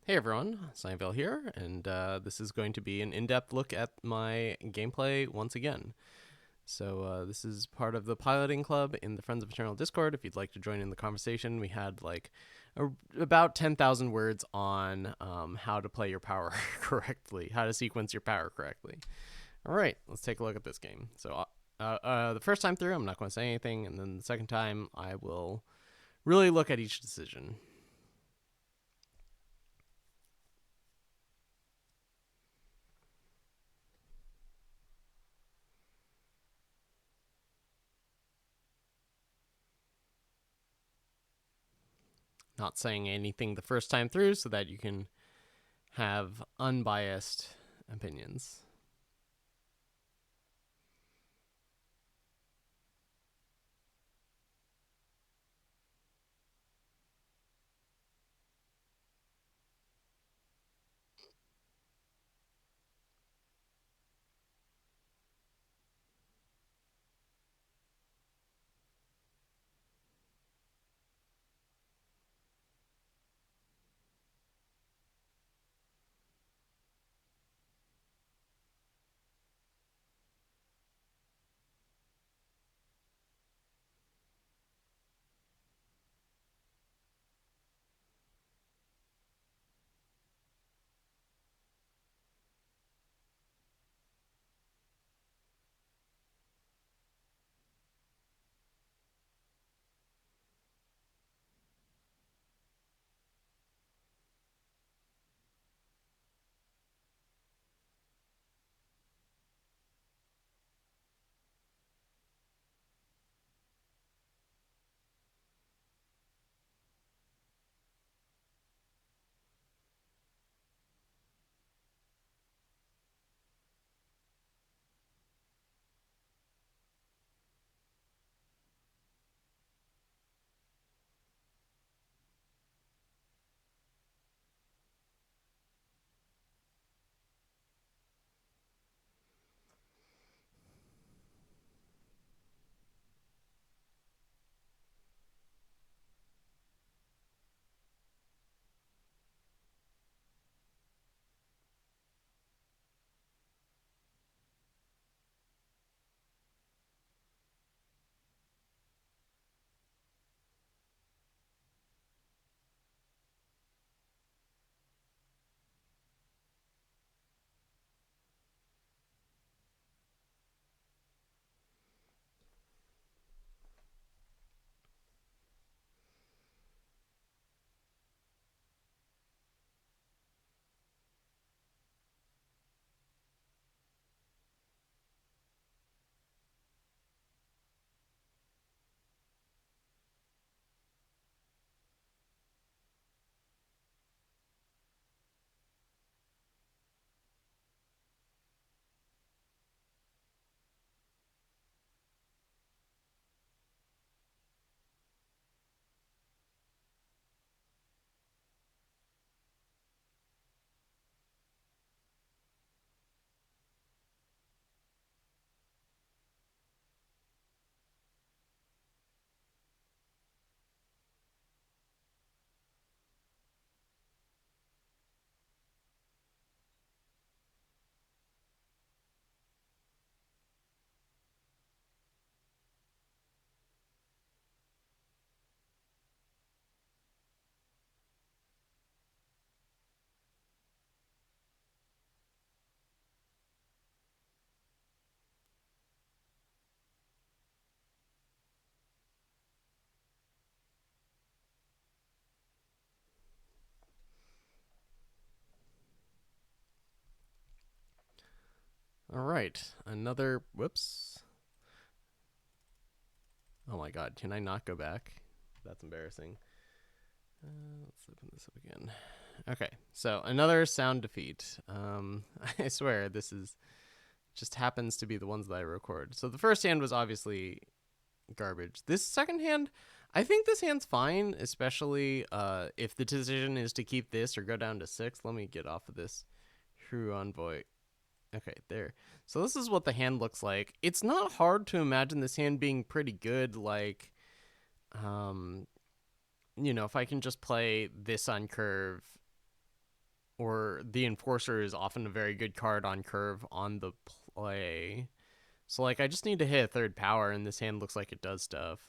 Hey everyone, Seinfeld here, and this is going to be an in-depth look at my gameplay once again. This is part of the piloting club in the Friends of Eternal Discord. If you'd like to join in the conversation, we had about 10,000 words on how to play your power correctly, how to sequence your power correctly. All right, let's take a look at this game. The first time through, I'm not going to say anything, and then the second time, I will really look at each decision. Not saying anything the first time through so that you can have unbiased opinions. All right, another. Whoops. Oh my god, can I not go back? That's embarrassing. Let's open this up again. Okay, so another sound defeat. I swear this is just happens to be the ones that I record. So the first hand was obviously garbage. This second hand, I think this hand's fine, especially if the decision is to keep this or go down to 6. Let me get off of this Shrew Envoy. Okay, there. So this is what the hand looks like. It's not hard to imagine this hand being pretty good. Um, if I can just play this on curve or the Enforcer is often a very good card on curve on the play. So like I just need to hit a third power, and this hand looks like it does stuff.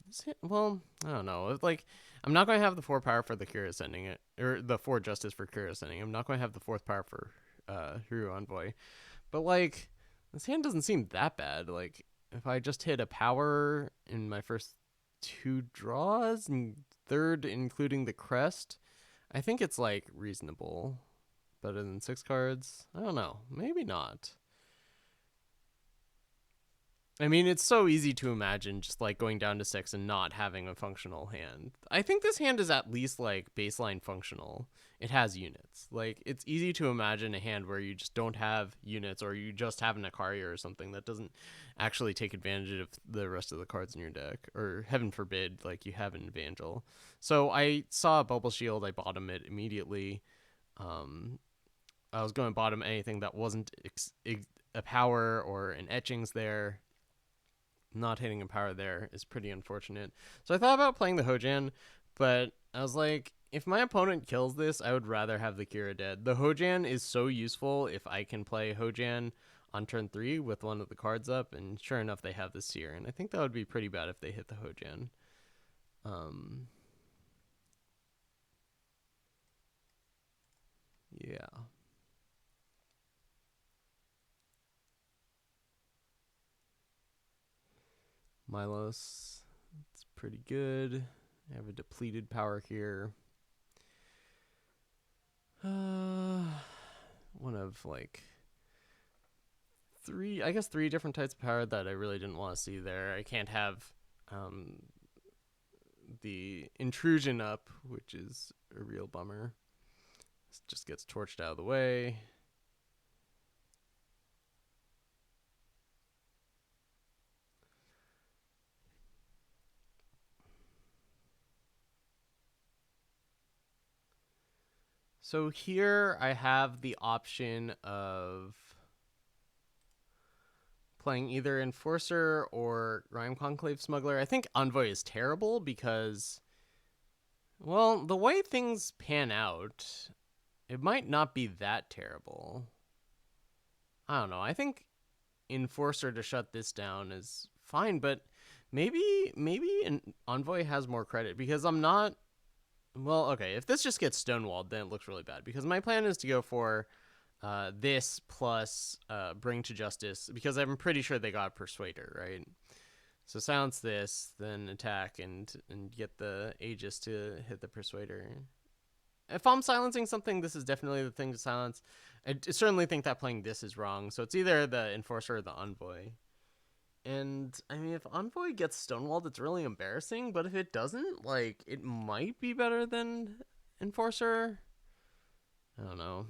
Well, I don't know. Like I'm not going to have the 4 power for the Cure Ascending it, or the 4 Justice for Cure Ascending. I'm not going to have the 4th power for Hero Envoy. But like this hand doesn't seem that bad. Like if I just hit a power in my first 2 draws and third including the crest, I think it's like reasonable. Better than 6 cards. I don't know. Maybe not. I mean, it's so easy to imagine just like going down to 6 and not having a functional hand. I think this hand is at least like baseline functional. It has units. Like it's easy to imagine a hand where you just don't have units, or you just have an Ikaria or something that doesn't actually take advantage of the rest of the cards in your deck, or heaven forbid, like you have an Evangel. So I saw a Bubble Shield, I bottom it immediately. I was going to bottom anything that wasn't a power or an Etchings there. Not hitting a power there is pretty unfortunate. So I thought about playing the Hojan, but I was like, if my opponent kills this, I would rather have the Kira dead. The Hojan is so useful if I can play Hojan on turn 3 with one of the cards up, and sure enough, they have the Seer, and I think that would be pretty bad if they hit the Hojan. Yeah. Milos, it's pretty good. I have a depleted power here. One of like three different types of power that I really didn't want to see there. I can't have the intrusion up, which is a real bummer. This just gets torched out of the way. So here I have the option of playing either Enforcer or Rime Conclave Smuggler. I think Envoy is terrible because, well, the way things pan out, it might not be that terrible. I don't know. I think Enforcer to shut this down is fine, but maybe an Envoy has more credit because I'm not. Well, okay, if this just gets stonewalled, then it looks really bad because my plan is to go for this plus Bring to Justice, because I'm pretty sure they got Persuader, right? So silence this, then attack and get the Aegis to hit the Persuader. If I'm silencing something, this is definitely the thing to silence. I certainly think that playing this is wrong. So it's either the Enforcer or the Envoy. And I mean, if Envoy gets stonewalled, it's really embarrassing. But if it doesn't, like, it might be better than Enforcer. I don't know.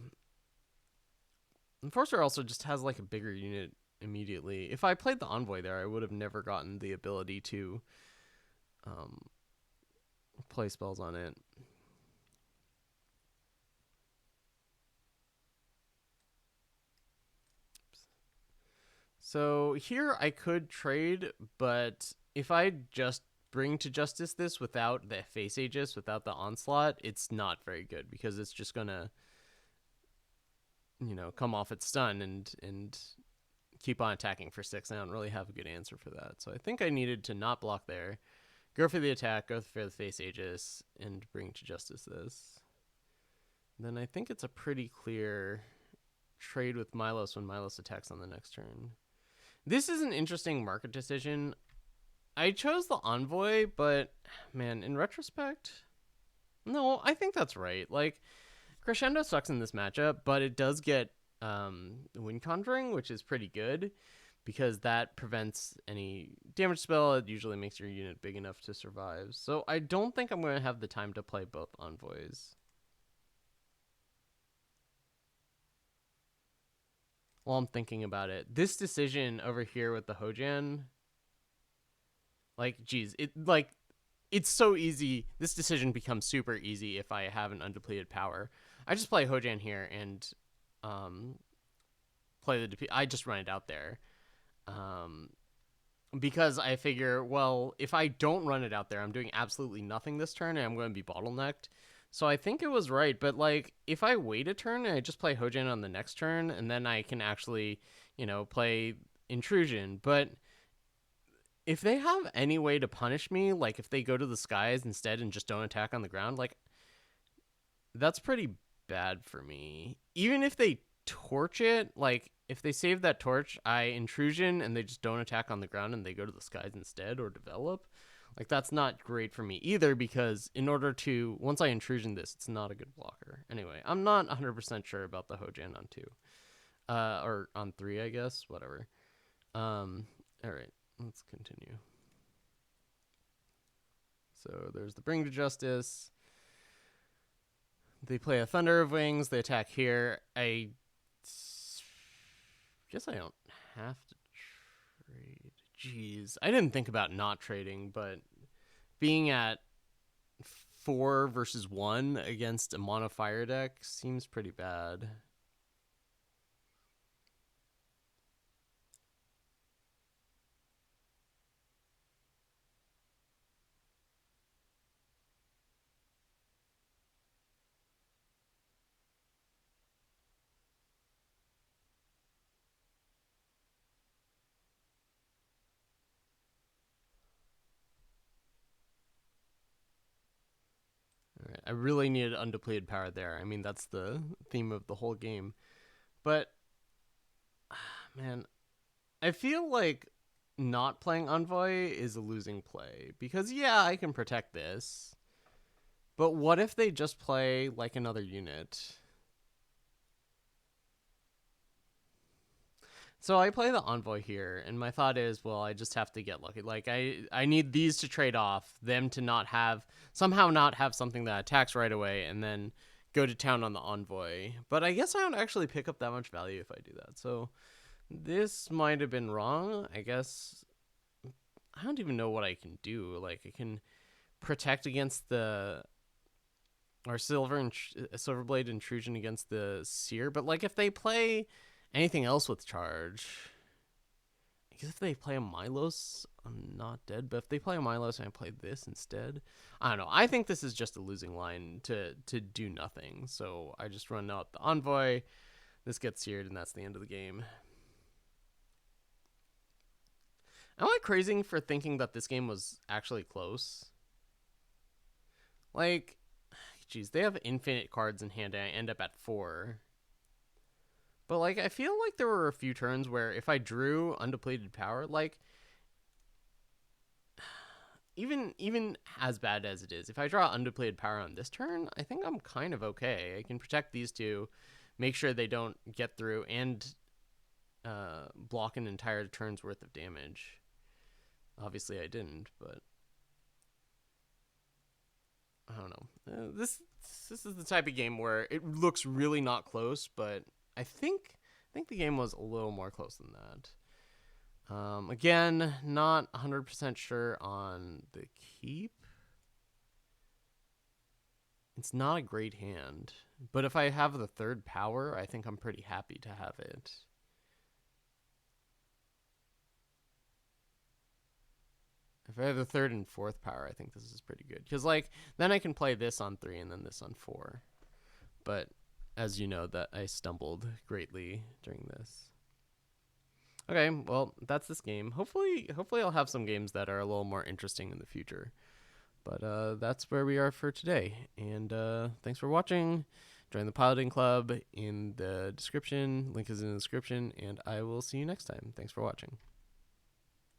Enforcer also just has like a bigger unit immediately. If I played the Envoy there, I would have never gotten the ability to play spells on it. So here I could trade, but if I just Bring to Justice this without the Face Aegis, without the Onslaught, it's not very good because it's just gonna, come off its stun and keep on attacking for 6. I don't really have a good answer for that. So I think I needed to not block there, go for the attack, go for the Face Aegis, and Bring to Justice this. Then I think it's a pretty clear trade with Milos when Milos attacks on the next turn. This is an interesting market decision. I chose the Envoy, but man, in retrospect, no, I think that's right. Like, Crescendo sucks in this matchup, but it does get Wind Conjuring, which is pretty good because that prevents any damage spell. It usually makes your unit big enough to survive. So I don't think I'm going to have the time to play both Envoys. While I'm thinking about it, this decision over here with the Hojan, like, geez, it's so easy. This decision becomes super easy if I have an undepleted power. I just play Hojan here and play the I just run it out there. Because I figure, well, if I don't run it out there, I'm doing absolutely nothing this turn and I'm going to be bottlenecked. So I think it was right, but like if I wait a turn and I just play Hojan on the next turn, and then I can actually, play Intrusion. But if they have any way to punish me, like if they go to the skies instead and just don't attack on the ground, like that's pretty bad for me. Even if they torch it, like if they save that torch, I Intrusion and they just don't attack on the ground and they go to the skies instead or develop, like that's not great for me either, because in order to, once I Intrusion this, it's not a good blocker. Anyway, I'm not 100% sure about the Hojan on 2. Or on 3, I guess, whatever. All right, let's continue. So there's the Bring to Justice. They play a Thunder of Wings. They attack here. I guess I don't have to trade. Jeez, I didn't think about not trading, but being at 4 versus 1 against a mono fire deck seems pretty bad. All right, I really needed undepleted power there. I mean, that's the theme of the whole game. But man, I feel like not playing Envoy is a losing play, because yeah, I can protect this. But what if they just play like another unit? So I play the Envoy here, and my thought is, well, I just have to get lucky. Like I need these to trade off, them to not have, somehow not have something that attacks right away, and then go to town on the Envoy. But I guess I don't actually pick up that much value if I do that. So this might have been wrong. I guess I don't even know what I can do. Like I can protect against the, or Silverblade Intrusion against the Seer. But like if they play anything else with charge, I guess if they play a Milos, I'm not dead. But if they play a Milos and I play this instead, I don't know. I think this is just a losing line to do nothing. So I just run out the Envoy. This gets seared, and that's the end of the game. Am I crazy for thinking that this game was actually close? Like, geez, they have infinite cards in hand, and I end up at 4. But like, I feel like there were a few turns where if I drew undepleted power, like, even as bad as it is, if I draw undepleted power on this turn, I think I'm kind of okay. I can protect these two, make sure they don't get through, and block an entire turn's worth of damage. Obviously, I didn't, but I don't know. This is the type of game where it looks really not close, but I think the game was a little more close than that. Again, not 100% sure on the keep. It's not a great hand, but if I have the 3rd power, I think I'm pretty happy to have it. If I have the 3rd and 4th power, I think this is pretty good. Because, like, then I can play this on 3 and then this on 4. But, as you know, that I stumbled greatly during this. Okay, well, that's this game. Hopefully I'll have some games that are a little more interesting in the future. But that's where we are for today. And thanks for watching. Join the Piloting Club in the description. Link is in the description. And I will see you next time. Thanks for watching.